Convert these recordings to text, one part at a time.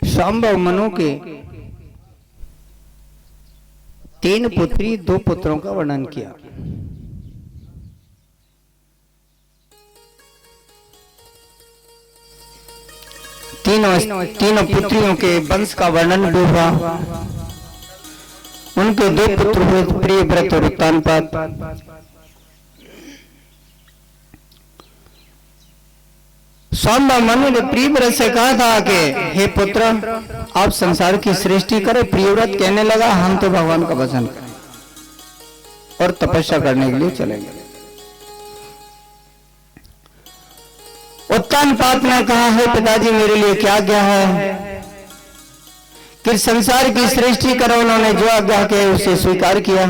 संभव मनु के 3 पुत्री 2 पुत्रों का वर्णन किया। तीनों पुत्रियों के वंश का वर्णन भी हुआ। उनके 2 पुत्र हुए प्रियव्रत और उत्तानपाद। संभव मनु ने प्रियव्रत से कहा था कि हे पुत्र, आप संसार की सृष्टि करें। प्रियव्रत कहने लगा, हम तो भगवान का भजन करें और तपस्या करने के लिए चलेंगे। उत्तानपाद ने कहा, हे पिताजी, मेरे लिए क्या आज्ञा है कि संसार की सृष्टि करो। उन्होंने जो आज्ञा की उसे स्वीकार किया।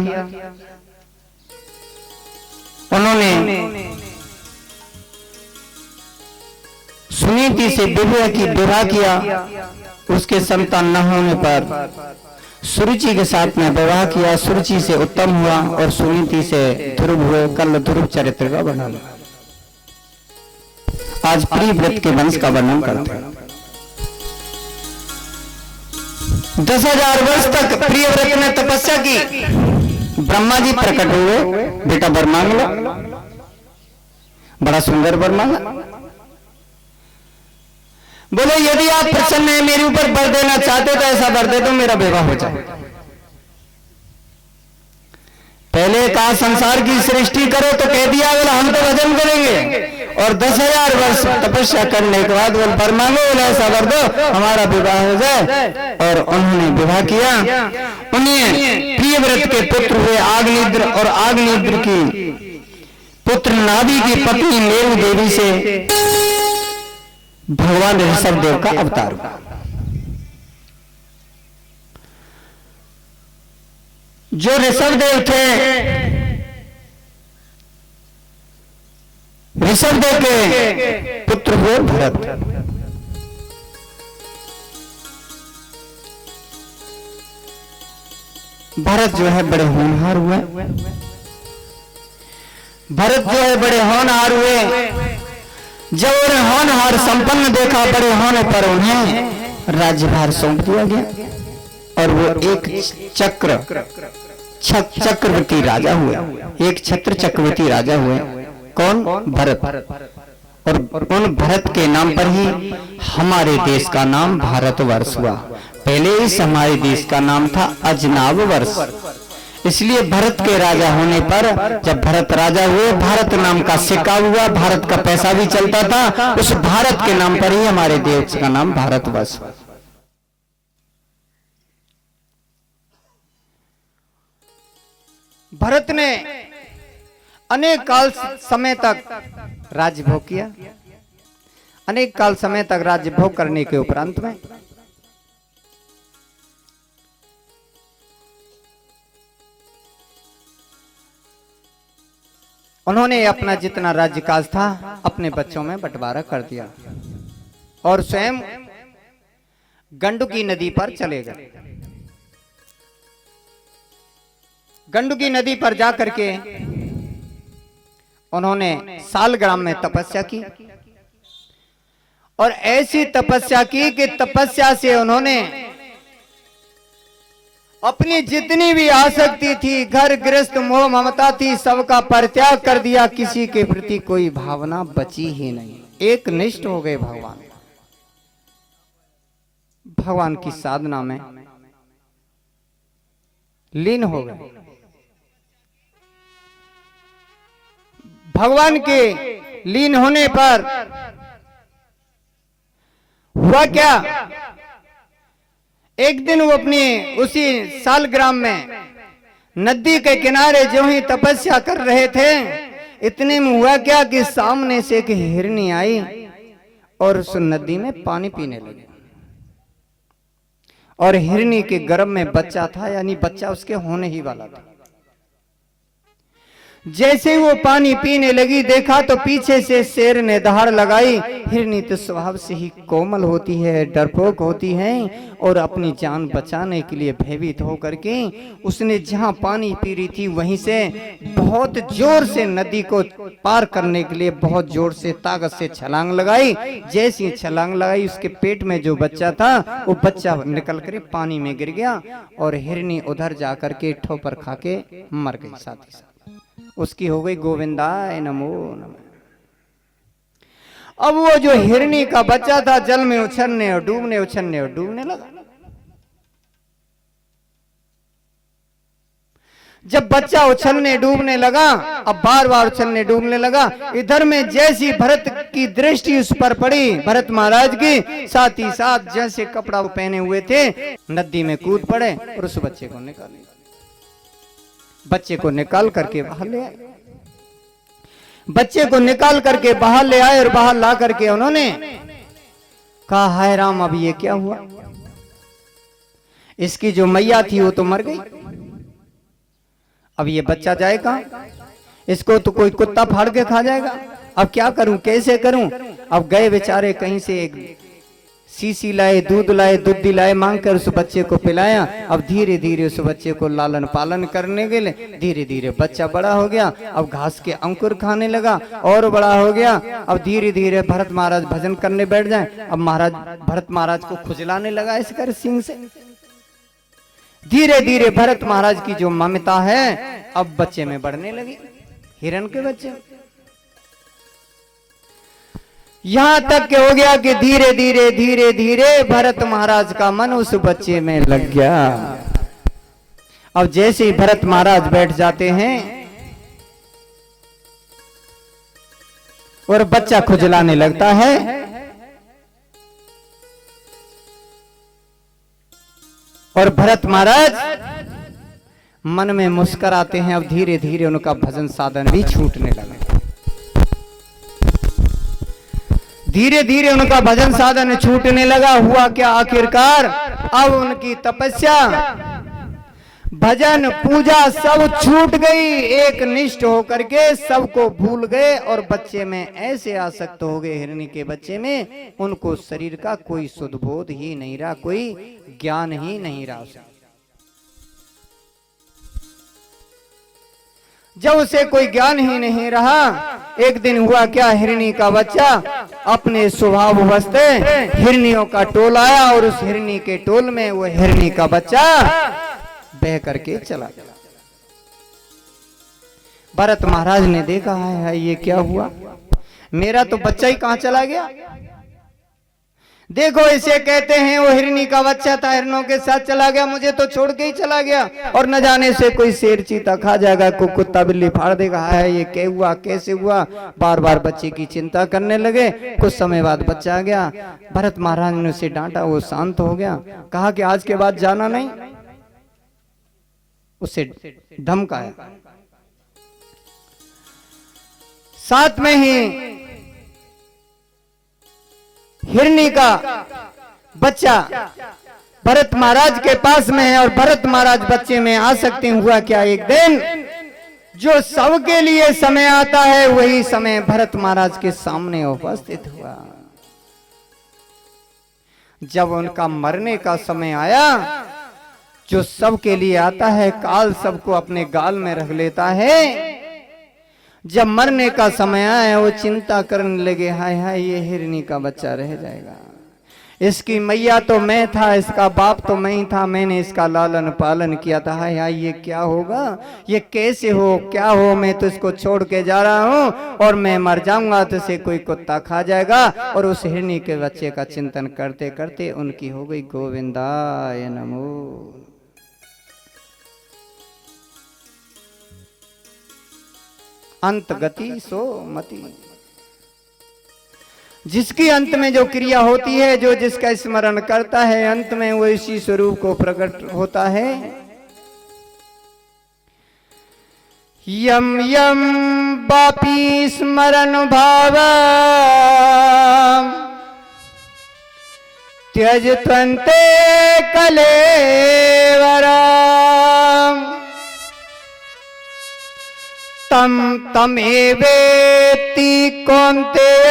उन्होंने सुनीति से विवाह किया। उसके संतान न होने पर सुरुचि के साथ में विवाह किया। सुरुचि से उत्तम हुआ और सुनीति से ध्रुव हुए। कल ध्रुव चरित्र का वर्णन। आज प्रियव्रत के वंश का वर्णन करते हैं। 10,000 वर्ष तक प्रियव्रत ने तपस्या की। ब्रह्मा जी प्रकट हुए, बेटा वर मांग लो। बड़ा सुंदर वर मांगा। बोले, यदि आप प्रसन्न हैं, मेरे ऊपर वर देना चाहते तो ऐसा वर दे दो, मेरा विवाह हो जाए। पहले कहा संसार की सृष्टि करो तो कह दिया बोला हम तो भजन करेंगे। और 10,000 वर्ष तपस्या करने के बाद बोल वर मांगो, बोले ऐसा वर दो हमारा विवाह हो जाए। और उन्होंने विवाह किया। उन्हें प्रियव्रत के पुत्र हुए अग्निद्र और अग्निद्र की पुत्र नाभि की पत्नी मेरु देवी से भगवान ऋषभ देव का अवतार हुआ। जो ऋषभ देव थे, ऋषभ देव के पुत्र हुए भरत। भरत जो है बड़े होनहार हुए। भरत जो है बड़े होनहार हुए। जब उन्हें होनहार संपन्न देखा, बड़े होने पर उन्हें राज्यभार सौंप दिया गया। और वो एक चक्रवर्ती राजा हुए। एक छत्र चक्रवर्ती राजा हुए। कौन? भरत। और उन भरत के नाम पर ही हमारे देश का नाम भारतवर्ष हुआ। पहले इस हमारे देश का नाम था अजनाब वर्ष। इसलिए भरत के राजा होने पर, जब भरत राजा हुए, भारत नाम का सिक्का हुआ। भारत का पैसा भी चलता था। उस भारत के नाम पर ही हमारे देश का नाम भारतवर्ष। भरत ने अनेक काल समय तक राज्य भोग किया। अनेक काल समय तक राज्य भोग करने के उपरांत में उन्होंने अपना जितना राज्यकाल था अपने बच्चों में बंटवारा कर दिया और स्वयं गंडकी नदी पर चले गए। गंडकी नदी पर जाकर के उन्होंने सालग्राम में तपस्या की। और ऐसी तपस्या की कि तपस्या से उन्होंने अपनी जितनी भी आसक्ति थी, घर गृहस्थ मोह ममता थी, सबका परित्याग कर दिया। किसी के प्रति कोई भावना बची ही नहीं। एक निष्ठ हो गए भगवान। भगवान की साधना में लीन हो गए। भगवान के लीन होने पर हुआ क्या? एक दिन वो अपने उसी सालग्राम में नदी के किनारे जो ही तपस्या कर रहे थे, इतने में हुआ क्या कि सामने से एक हिरनी आई और उस नदी में पानी पीने लगी। और हिरनी के गर्भ में बच्चा था, यानी बच्चा उसके होने ही वाला था। जैसे ही वो पानी पीने लगी, देखा तो पीछे से शेर ने दहाड़ लगाई। हिरनी तो स्वभाव से ही कोमल होती है, डरपोक होती है, और अपनी जान बचाने के लिए भयभीत होकर के उसने जहां पानी पी रही थी वहीं से बहुत जोर से नदी को पार करने के लिए बहुत जोर से ताकत से छलांग लगाई। जैसी छलांग लगाई, उसके पेट में जो बच्चा था वो बच्चा निकल कर पानी में गिर गया, और हिरनी उधर जाकर के ठोकर खा के मर गई। साथ ही साथ उसकी हो गई गोविंदाय नमो नमः। अब वो जो हिरनी का बच्चा था जल में उछलने और डूबने लगा। जब बच्चा उछलने डूबने लगा, अब बार बार उछलने डूबने लगा, इधर में जैसी भरत की दृष्टि उस पर पड़ी, भरत महाराज की, साथ ही साथ जैसे कपड़ा वो पहने हुए थे नदी में कूद पड़े और उस बच्चे को निकाले। बच्चे को निकाल करके बाहर ले आए। बच्चे को निकाल करके बाहर ले आए और बाहर ला करके उन्होंने कहा, हाय राम, अब ये क्या हुआ? इसकी जो मैया थी वो तो मर गई, अब ये बच्चा जाए कहां? इसको तो कोई कुत्ता फाड़ के खा जाएगा। अब क्या करूं, कैसे करूं? अब गए बेचारे कहीं से एक शीशी लाए, दूध लाए, मांग कर उस बच्चे को पिलाया। अब धीरे धीरे उस बच्चे को लालन पालन करने के लिए धीरे धीरे बच्चा बड़ा हो गया। अब घास के अंकुर खाने लगा और बड़ा हो गया। अब धीरे धीरे भरत महाराज भजन करने बैठ जाए। अब भरत महाराज को खुजलाने लगा इसकर सिंह से। धीरे धीरे भरत महाराज की जो ममता है अब बच्चे में बढ़ने लगी, हिरण के बच्चे। यहां तक के हो गया कि धीरे धीरे भरत महाराज का मन उस बच्चे में लग गया। अब जैसे ही भरत महाराज बैठ जाते हैं और बच्चा खुजलाने लगता है, और भरत महाराज मन में मुस्कुराते हैं। अब धीरे धीरे उनका भजन साधन भी छूटने लगा। धीरे धीरे उनका भजन साधन छूटने लगा। हुआ क्या आखिरकार, अब उनकी तपस्या, भजन, पूजा सब छूट गई। एक निष्ठ होकर के सबको भूल गए और बच्चे में ऐसे आसक्त हो गए, हिरनी के बच्चे में, उनको शरीर का कोई सुधबोध ही नहीं रहा, कोई ज्ञान ही नहीं रहा। जब उसे कोई ज्ञान ही नहीं रहा, एक दिन हुआ क्या, हिरनी का बच्चा अपने स्वभाव वस्ते हिरनियों का टोल आया और उस हिरनी के टोल में वो हिरनी का बच्चा बह करके चला गया। भरत महाराज ने देखा, है ये क्या हुआ, मेरा तो बच्चा ही कहां चला गया। देखो इसे कहते हैं वो हिरनी का बच्चा था, हिरनों के साथ चला गया, मुझे तो छोड़ के ही चला गया, और न जाने से कोई शेर चीता खा जाएगा, कोई कुत्ता बिल्ली फाड़ देगा। है ये क्या हुआ, कैसे हुआ? बार बार बच्चे की चिंता करने लगे। कुछ समय बाद बच्चा आ गया। भरत महाराज ने उसे डांटा, वो शांत हो गया। कहा कि आज के बाद जाना नहीं, उसे धमकाया। साथ में ही हिरनी का बच्चा भरत महाराज के पास में है और भरत महाराज बच्चे में आ सकते। हुआ क्या, एक दिन जो सबके लिए समय आता है वही समय भरत महाराज के सामने उपस्थित हुआ। जब उनका मरने का समय आया, जो सबके लिए आता है, काल सबको अपने गाल में रख लेता है, जब मरने का समय आया वो चिंता करने लगे, हाय हाय ये हिरनी का बच्चा रह जाएगा, इसकी मैया तो मैं था, इसका बाप तो मैं ही था, मैंने इसका लालन पालन किया था, हाय हाय ये क्या होगा, ये कैसे हो, क्या हो, मैं तो इसको छोड़ के जा रहा हूँ और मैं मर जाऊंगा तो इसे कोई कुत्ता खा जाएगा। और उस हिरनी के बच्चे का चिंतन करते करते उनकी हो गई गोविंदाय नमो। अंत गति सो मति, जिसकी अंत में जो क्रिया होती है, जो जिसका स्मरण करता है, अंत में वो इसी स्वरूप को प्रकट होता है। यम यम बापी स्मरण भाव त्यज त्वन्ते कलेवरा तम तमेवेति कौन्तेय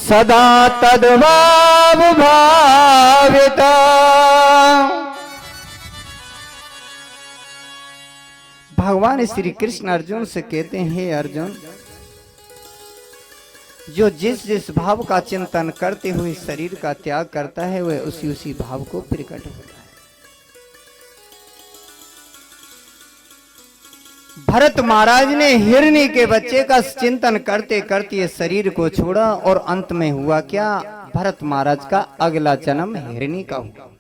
सदा तद्भाव भाविता। भगवान श्री कृष्ण अर्जुन से कहते हैं, हे अर्जुन, जो जिस जिस भाव का चिंतन करते हुए शरीर का त्याग करता है वह उसी उसी भाव को प्रकट होता है। भरत महाराज ने हिरणी के बच्चे का चिंतन करते करते शरीर को छोड़ा और अंत में हुआ क्या? भरत महाराज का अगला जन्म हिरणी का हुआ।